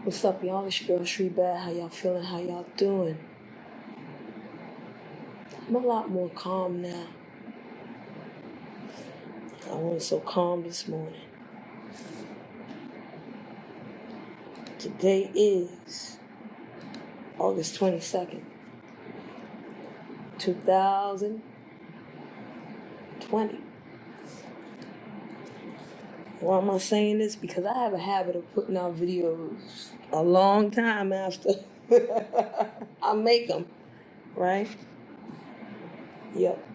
What's up, y'all? It's your girl Steadfast. How y'all feeling? How y'all doing? I'm a lot more calm now. I wasn't so calm this morning. Today is August 22nd, 2020. Why am I saying this? Because I have a habit of putting out videos a long time after I make them, right? Yep.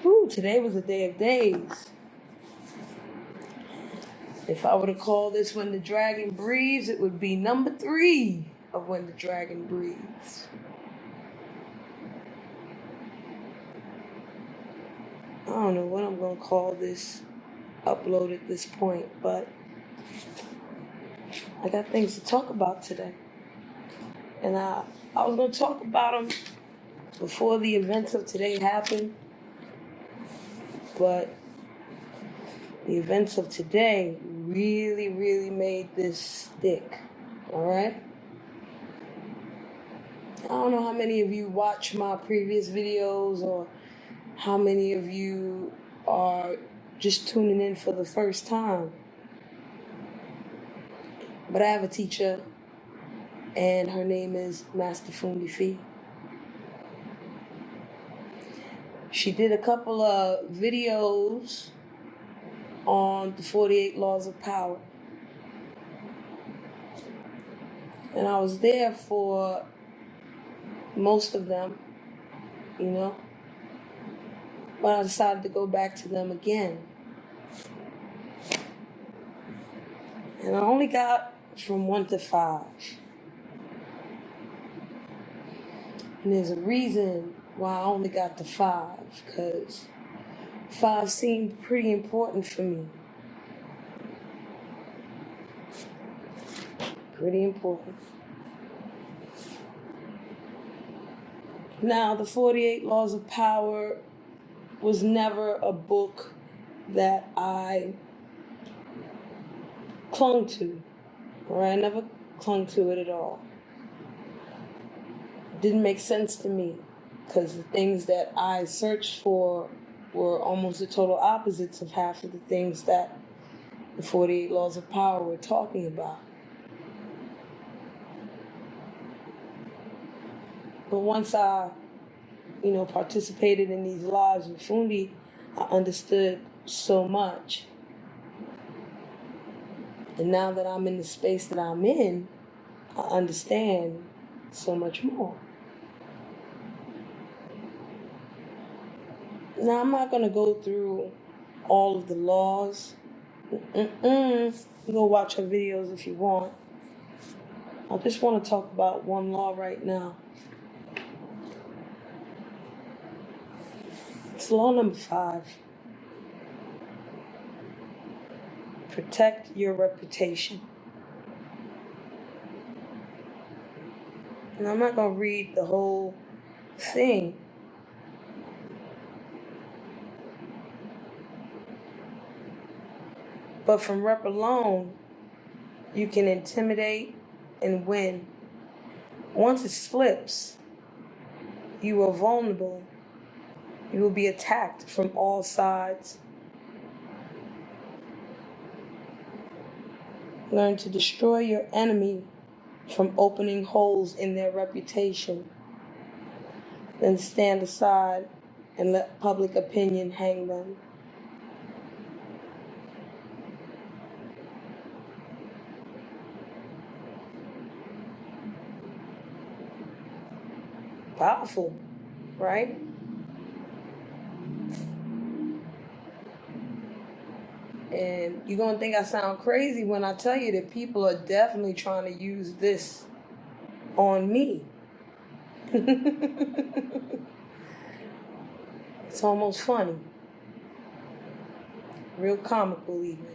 Whew, today was a day of days. If I were to call this When the Dragon Breathes, it would be number 3 of When the Dragon Breathes. I don't know what I'm going to call this upload at this point, but I got things to talk about today. And I was going to talk about them before the events of today happened, but the events of today really made this stick, all right? I don't know how many of you watch my previous videos or how many of you are just tuning in for the first time. But I have a teacher, and her name is Master Fundi Fee. She did a couple of videos on the 48 Laws of Power. And I was there for most of them, you know. But I decided to go back to them again. And I only got from 1 to 5. And there's a reason why I only got to 5, because 5 seemed pretty important for me. Pretty important. Now, the 48 Laws of Power was never a book that I clung to, or I never clung to it at all. It didn't make sense to me, because the things that I searched for were almost the total opposites of half of the things that the 48 Laws of Power were talking about. But once I, participated in these lives with Fundi, I understood so much. And now that I'm in the space that I'm in, I understand so much more. Now, I'm not going to go through all of the laws. You go watch her videos if you want. I just want to talk about one law right now. It's law number 5. Protect your reputation. And I'm not going to read the whole thing. But from rep alone, you can intimidate and win. Once it slips, you are vulnerable. You will be attacked from all sides. Learn to destroy your enemy from opening holes in their reputation. Then stand aside and let public opinion hang them. Powerful, right? And you're going to think I sound crazy when I tell you that people are definitely trying to use this on me. It's almost funny. Real comical even.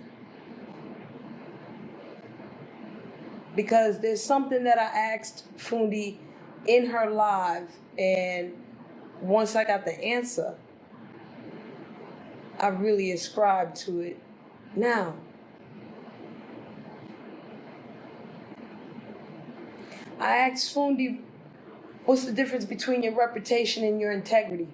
Because there's something that I asked Fundi in her live, and once I got the answer, I really ascribed to it now. I asked Fundi, what's the difference between your reputation and your integrity?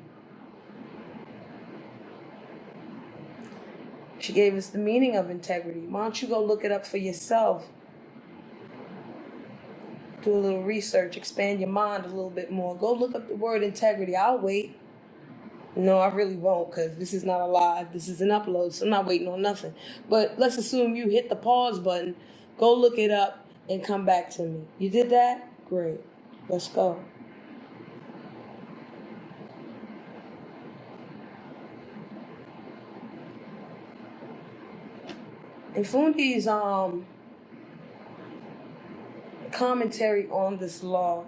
She gave us the meaning of integrity. Why don't you go look it up for yourself? Do a little research, expand your mind a little bit more. Go look up the word integrity. I'll wait. No, I really won't, because this is not a live. This is an upload, so I'm not waiting on nothing. But let's assume you hit the pause button. Go look it up and come back to me. You did that? Great. Let's go. In Fundi's commentary on this law,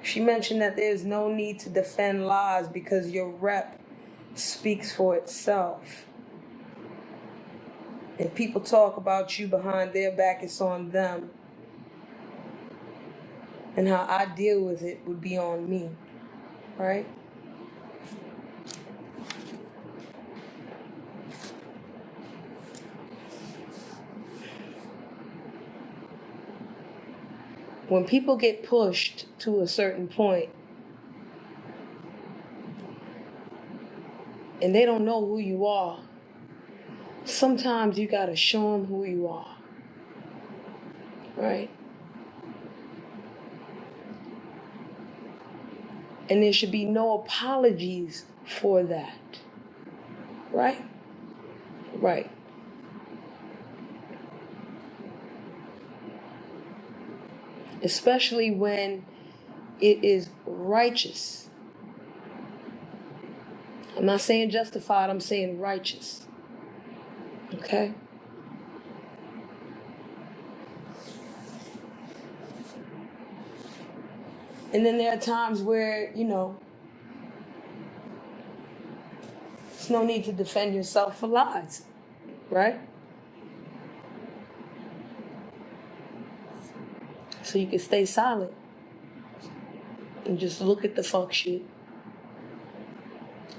she mentioned that there's no need to defend lies because your rep speaks for itself. If people talk about you behind their back, it's on them. And how I deal with it would be on me, right? When people get pushed to a certain point and they don't know who you are, sometimes you gotta show them who you are, right? And there should be no apologies for that, right? Right. Especially when it is righteous. I'm not saying justified, I'm saying righteous. Okay? And then there are times where, there's no need to defend yourself for lies, right? So you can stay silent and just look at the fuck shit.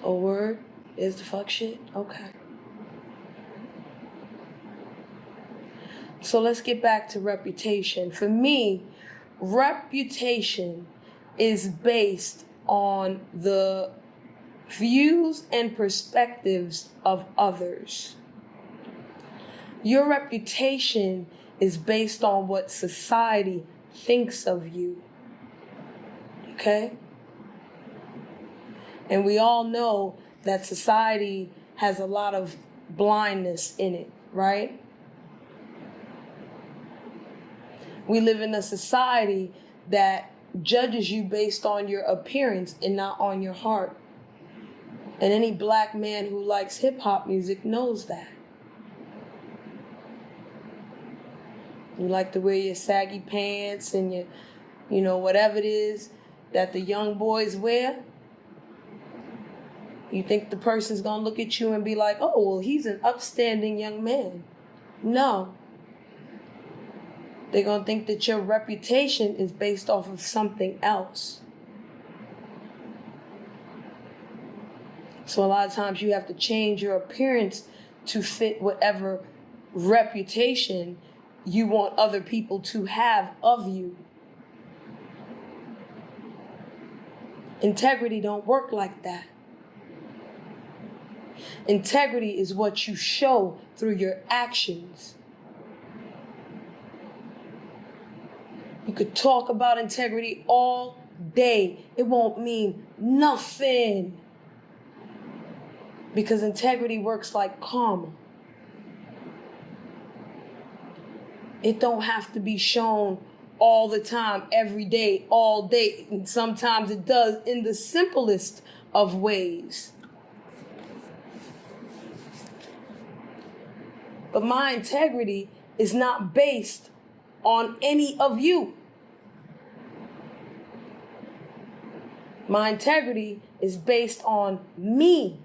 Oh, word? Is the fuck shit? Okay. So let's get back to reputation. For me, reputation is based on the views and perspectives of others. Your reputation is based on what society thinks of you. Okay? And we all know that society has a lot of blindness in it, right? We live in a society that judges you based on your appearance and not on your heart. And any black man who likes hip-hop music knows that. You like to wear your saggy pants and your, whatever it is that the young boys wear. You think the person's going to look at you and be like, oh, well, he's an upstanding young man. No. They're going to think that your reputation is based off of something else. So a lot of times you have to change your appearance to fit whatever reputation you want other people to have of you. Integrity don't work like that. Integrity is what you show through your actions. You could talk about integrity all day. It won't mean nothing. Because integrity works like karma. It don't have to be shown all the time, every day, all day. And sometimes it does in the simplest of ways. But my integrity is not based on any of you. My integrity is based on me.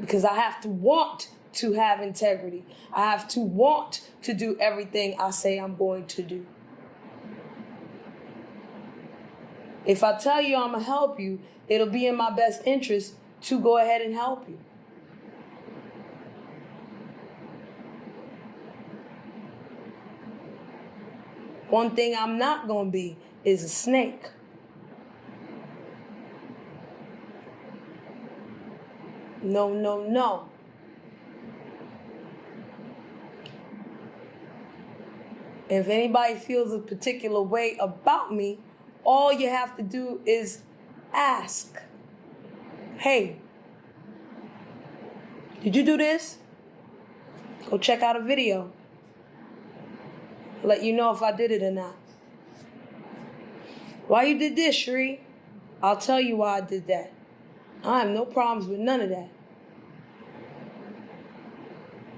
Because I have to want to have integrity. I have to want to do everything I say I'm going to do. If I tell you I'm going to help you, it'll be in my best interest to go ahead and help you. One thing I'm not going to be is a snake. No, no, no. If anybody feels a particular way about me, all you have to do is ask. Hey, did you do this? Go check out a video. Let you know if I did it or not. Why you did this, Sheree? I'll tell you why I did that. I have no problems with none of that.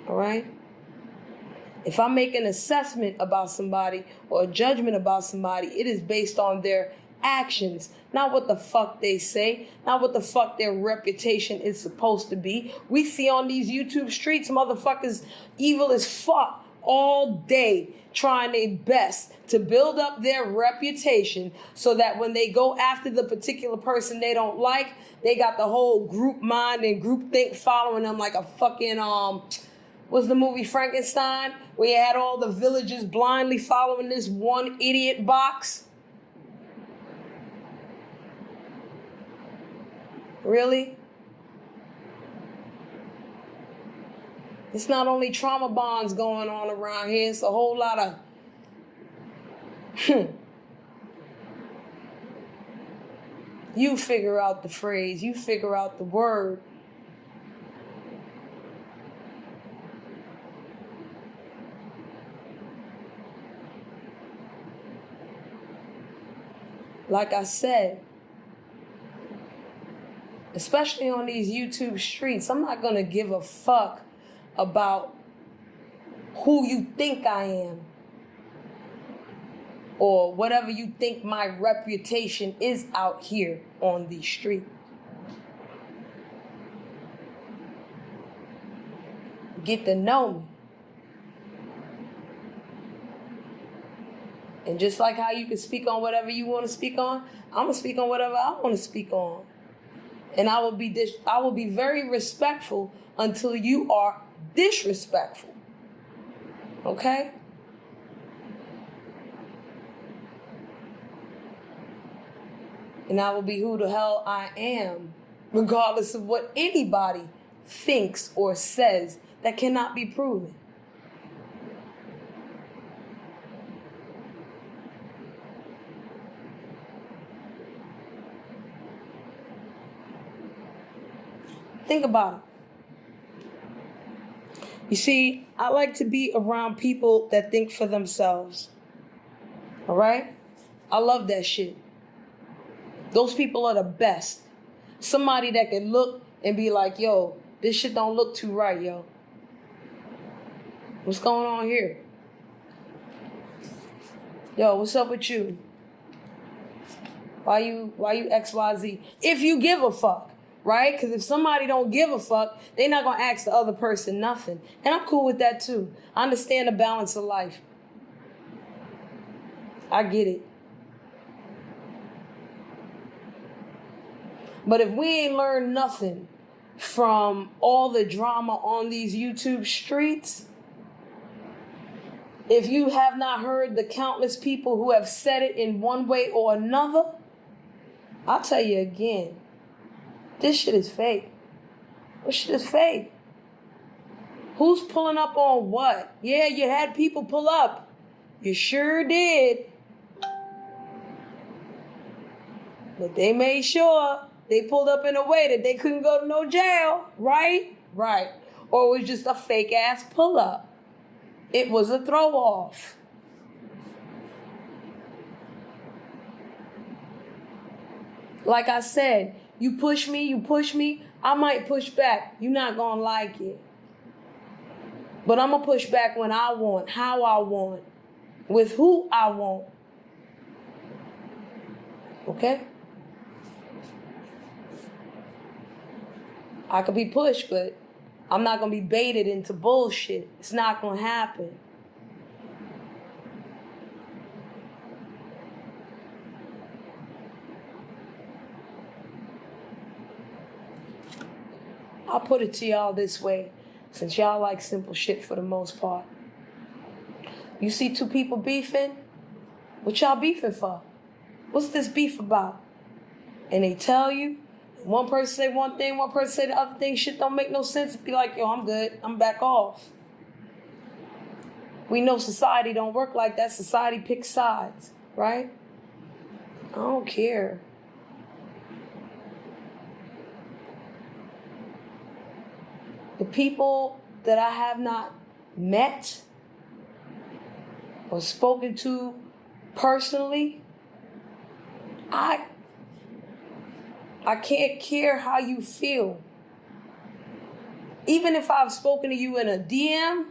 All right? If I make an assessment about somebody or a judgment about somebody, it is based on their actions, not what the fuck they say, not what the fuck their reputation is supposed to be. We see on these YouTube streets motherfuckers evil as fuck all day, trying their best to build up their reputation so that when they go after the particular person they don't like, they got the whole group mind and group think following them like a fucking what's the movie Frankenstein, where you had all the villagers blindly following this one idiot box? Really? It's not only trauma bonds going on around here, it's a whole lot of You figure out the phrase, you figure out the word. Like I said, especially on these YouTube streets, I'm not going to give a fuck about who you think I am or whatever you think my reputation is out here on the street. Get to know me. And just like how you can speak on whatever you want to speak on, I'm going to speak on whatever I want to speak on. And I will be very respectful until you are disrespectful. Okay? And I will be who the hell I am, regardless of what anybody thinks or says that cannot be proven. Think about it. You see, I like to be around people that think for themselves. All right? I love that shit. Those people are the best. Somebody that can look and be like, yo, this shit don't look too right, yo. What's going on here? Yo, what's up with you? Why you XYZ? If you give a fuck. Right? Because if somebody don't give a fuck, they're not going to ask the other person nothing. And I'm cool with that too. I understand the balance of life. I get it. But if we ain't learned nothing from all the drama on these YouTube streets, if you have not heard the countless people who have said it in one way or another, I'll tell you again. This shit is fake. This shit is fake. Who's pulling up on what? Yeah, you had people pull up. You sure did. But they made sure they pulled up in a way that they couldn't go to no jail, right? Right. Or it was just a fake ass pull up. It was a throw off. Like I said, you push me, I might push back. You're not gonna like it. But I'm gonna push back when I want, how I want, with who I want. Okay? I could be pushed, but I'm not gonna be baited into bullshit. It's not gonna happen. I'll put it to y'all this way, since y'all like simple shit for the most part. You see two people beefing, What y'all beefing for? What's this beef about? And they tell you, one person say one thing, one person say the other thing, shit don't make no sense. Be like, yo, I'm good, I'm back off. We know society don't work like that. Society picks sides, right? I don't care. The people that I have not met or spoken to personally, I can't care how you feel. Even if I've spoken to you in a DM,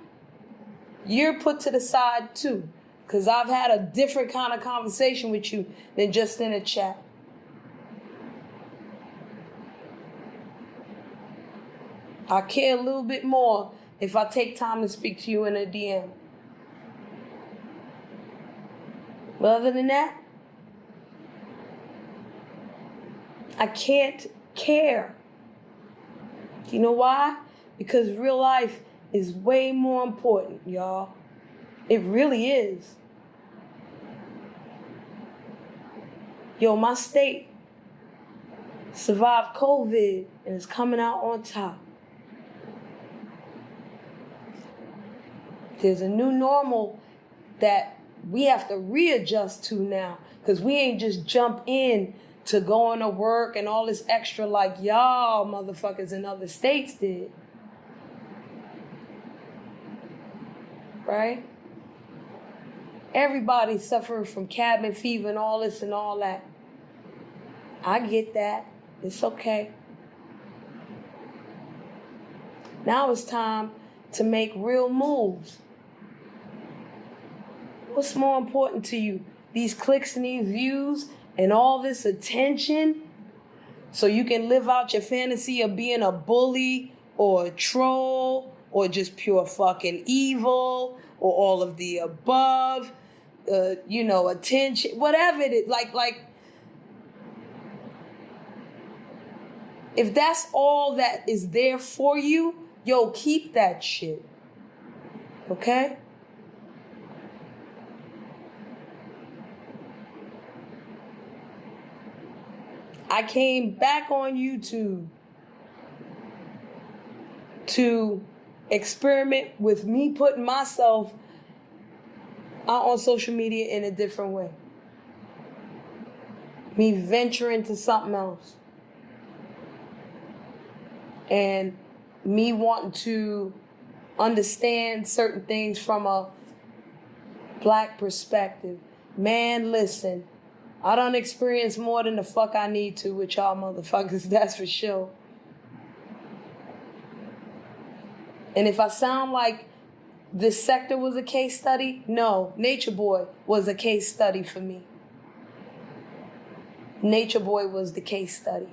you're put to the side too. Because I've had a different kind of conversation with you than just in a chat. I care a little bit more if I take time to speak to you in a DM. But other than that, I can't care. You know why? Because real life is way more important, y'all. It really is. Yo, my state survived COVID and is coming out on top. There's a new normal that we have to readjust to now, because we ain't just jump in to going to work and all this extra like y'all motherfuckers in other states did. Right? Everybody suffering from cabin fever and all this and all that. I get that. It's okay. Now it's time to make real moves. What's more important to you? These clicks and these views and all this attention so you can live out your fantasy of being a bully or a troll or just pure fucking evil or all of the above, attention, whatever it is. Like, if that's all that is there for you, yo, keep that shit. Okay? I came back on YouTube to experiment with me putting myself out on social media in a different way. Me venturing to something else. And me wanting to understand certain things from a Black perspective. Man, listen, I done experienced more than the fuck I need to with y'all motherfuckers, that's for sure. And if I sound like this sector was a case study, no, Nature Boy was a case study for me. Nature Boy was the case study.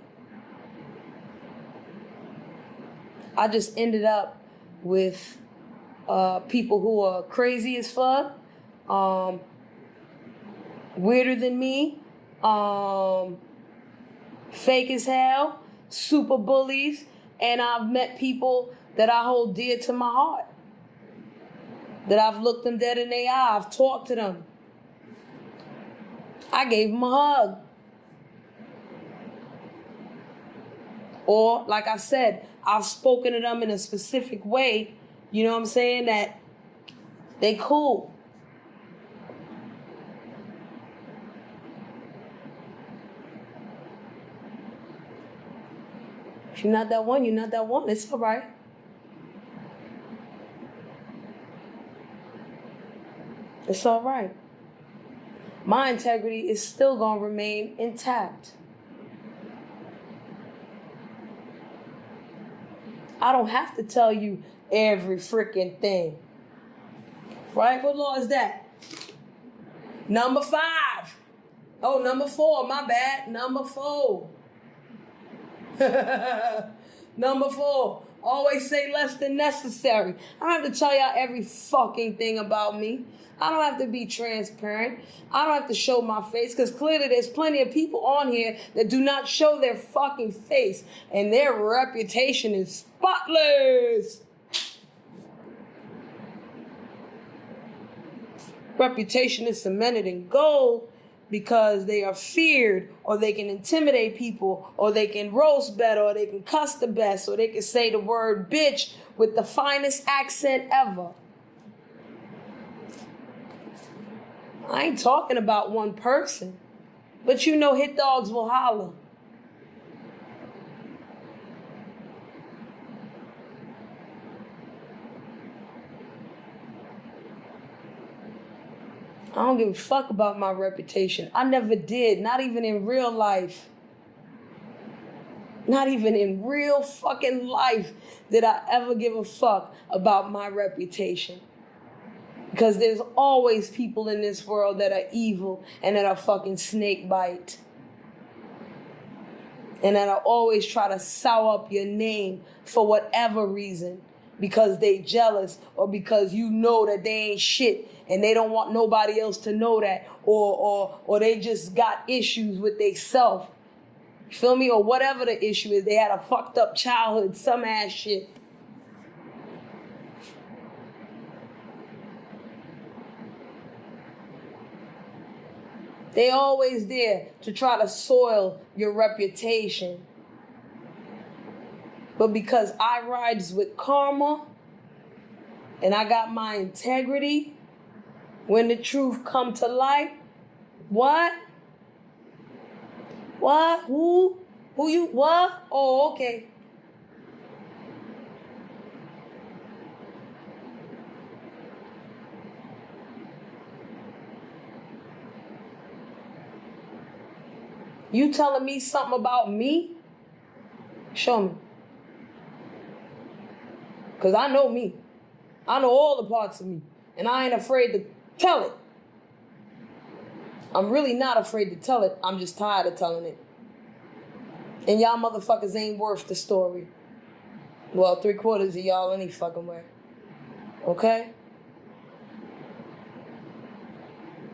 I just ended up with people who are crazy as fuck, weirder than me, fake as hell, super bullies, and I've met people that I hold dear to my heart, that I've looked them dead in their eye, I've talked to them. I gave them a hug. Or, like I said, I've spoken to them in a specific way, you know what I'm saying, that they cool. If you're not that one, you're not that one. It's all right. It's all right. My integrity is still going to remain intact. I don't have to tell you every freaking thing. Right? What law is that? Number 5. Oh, number 4. My bad. Number 4. Number 4. Always say less than necessary. I don't have to tell y'all every fucking thing about me. I don't have to be transparent. I don't have to show my face, because clearly there's plenty of people on here that do not show their fucking face, and their reputation is spotless. Reputation is cemented in gold because they are feared, or they can intimidate people, or they can roast better, or they can cuss the best, or they can say the word bitch with the finest accent ever. I ain't talking about one person, but you know hit dogs will holler. I don't give a fuck about my reputation. I never did, not even in real life. Not even in real fucking life did I ever give a fuck about my reputation. Because there's always people in this world that are evil and that are fucking snake bite. And that are always try to sour up your name for whatever reason. Because they jealous, or because you know that they ain't shit and they don't want nobody else to know that, or they just got issues with they self. You feel me? Or whatever the issue is. They had a fucked up childhood, some ass shit. They always there to try to soil your reputation. But because I rides with karma and I got my integrity, when the truth come to light, what? What? Who? Who you? What? Oh, okay. You telling me something about me? Show me. Because I know me. I know all the parts of me. And I ain't afraid to tell it. I'm really not afraid to tell it. I'm just tired of telling it. And y'all motherfuckers ain't worth the story. Well, 3/4 of y'all any fucking way. Okay?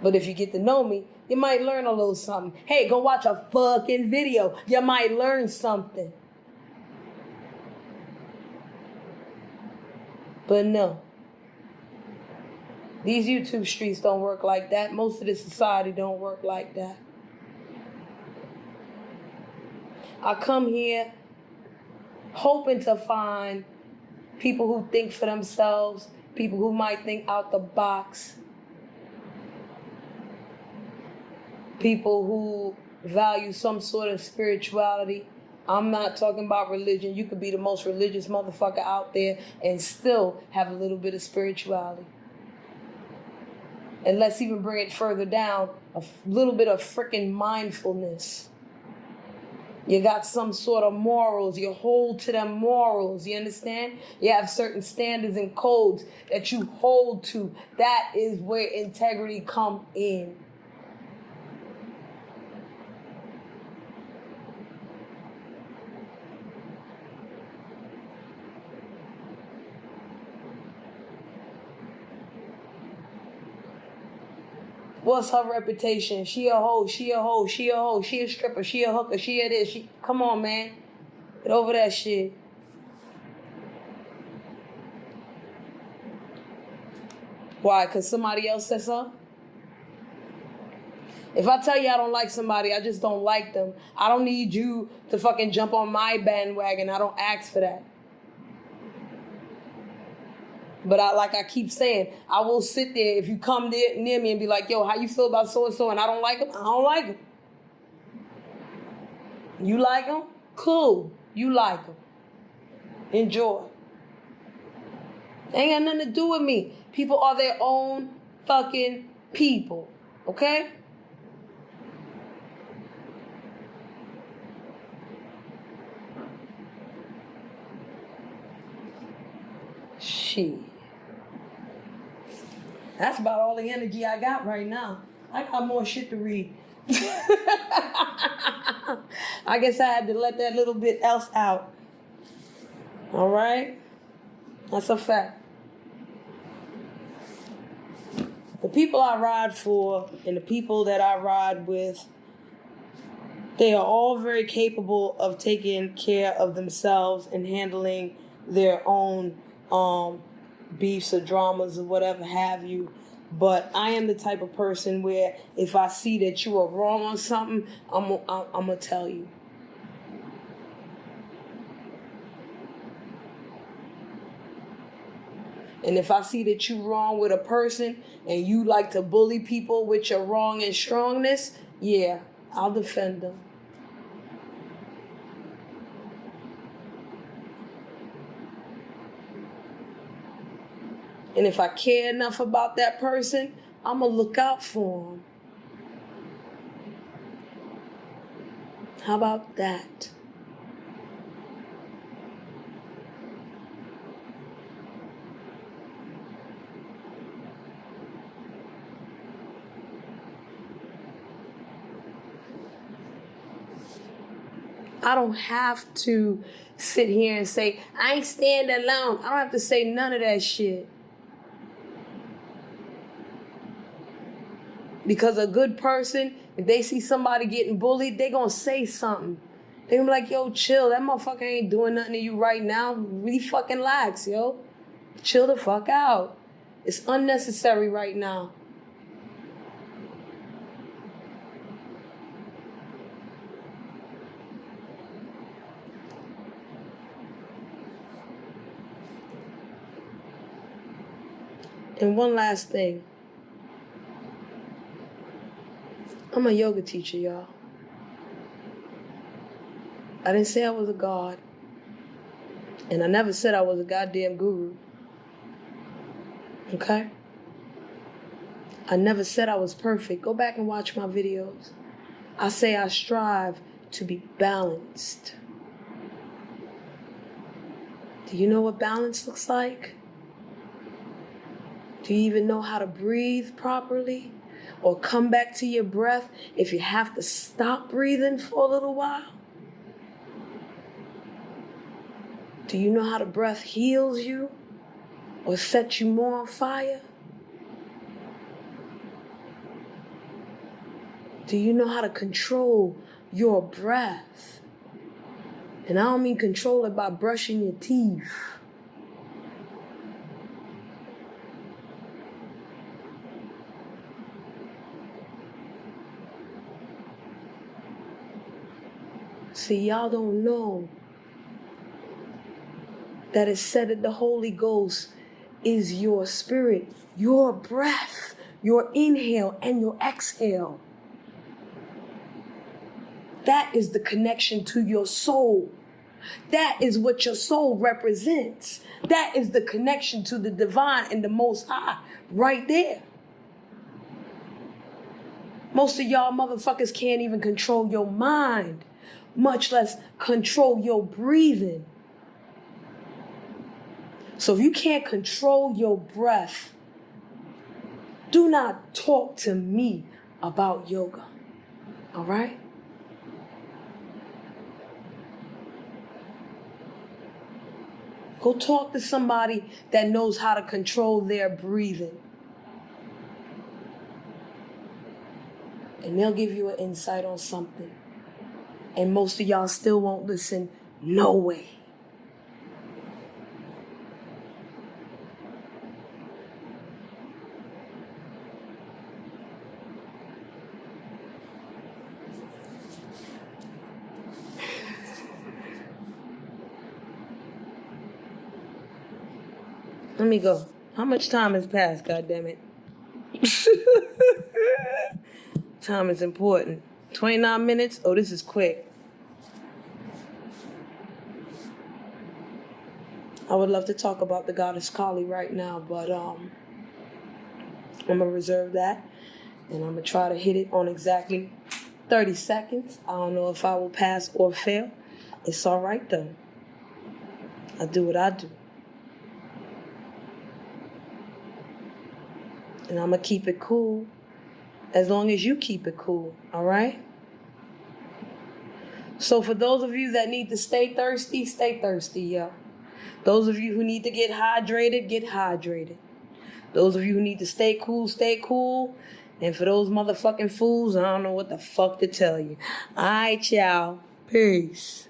But if you get to know me, you might learn a little something. Hey, go watch a fucking video. You might learn something. But no. These YouTube streets don't work like that. Most of this society don't work like that. I come here hoping to find people who think for themselves, people who might think out the box, people who value some sort of spirituality. I'm not talking about religion. You could be the most religious motherfucker out there and still have a little bit of spirituality. And let's even bring it further down, a little bit of freaking mindfulness. You got some sort of morals. You hold to them morals. You understand? You have certain standards and codes that you hold to. That is where integrity comes in. What's her reputation? She a hoe, she a hoe, she a hoe, she a stripper, she a hooker, she a this, come on, man. Get over that shit. Why? Because somebody else said so? If I tell you I don't like somebody, I just don't like them. I don't need you to fucking jump on my bandwagon. I don't ask for that. But I keep saying, I will sit there if you come near me and be like, yo, how you feel about so-and-so and I don't like him? I don't like him. You like him? Cool. You like him. Enjoy. Ain't got nothing to do with me. People are their own fucking people. Okay? Shit. That's about all the energy I got right now. I got more shit to read. I guess I had to let that little bit else out. All right? That's a fact. The people I ride for and the people that I ride with, they are all very capable of taking care of themselves and handling their own beefs or dramas or whatever have you. But I am the type of person where if I see that you are wrong on something, I'm gonna tell you. And if I see that you wrong with a person and you like to bully people with your wrong and strongness, yeah, I'll defend them. And if I care enough about that person, I'm going to look out for them. How about that? I don't have to sit here and say, I ain't stand alone. I don't have to say none of that shit. Because a good person, if they see somebody getting bullied, they gonna say something. They gonna be like, yo, chill. That motherfucker ain't doing nothing to you right now. Really fucking lax, yo. Chill the fuck out. It's unnecessary right now. And one last thing. I'm a yoga teacher, y'all. I didn't say I was a god. And I never said I was a goddamn guru. Okay? I never said I was perfect. Go back and watch my videos. I say I strive to be balanced. Do you know what balance looks like? Do you even know how to breathe properly? Or come back to your breath if you have to stop breathing for a little while? Do you know how the breath heals you or sets you more on fire? Do you know how to control your breath? And I don't mean control it by brushing your teeth. See, y'all don't know that it's said that the Holy Ghost is your spirit, your breath, your inhale and your exhale. That is the connection to your soul. That is what your soul represents. That is the connection to the divine and the Most High right there. Most of y'all motherfuckers can't even control your mind, much less control your breathing. So if you can't control your breath, do not talk to me about yoga. All right? Go talk to somebody that knows how to control their breathing. And they'll give you an insight on something. And most of y'all still won't listen. No way. Let me go. How much time has passed, goddammit? Time is important. 29 minutes? Oh, this is quick. I would love to talk about the goddess Kali right now, but I'm going to reserve that. And I'm going to try to hit it on exactly 30 seconds. I don't know if I will pass or fail. It's all right, though. I do what I do. And I'm going to keep it cool as long as you keep it cool, all right? So for those of you that need to stay thirsty, yo. Those of you who need to get hydrated, get hydrated. Those of you who need to stay cool, stay cool. And for those motherfucking fools, I don't know what the fuck to tell you. All right, y'all. Peace.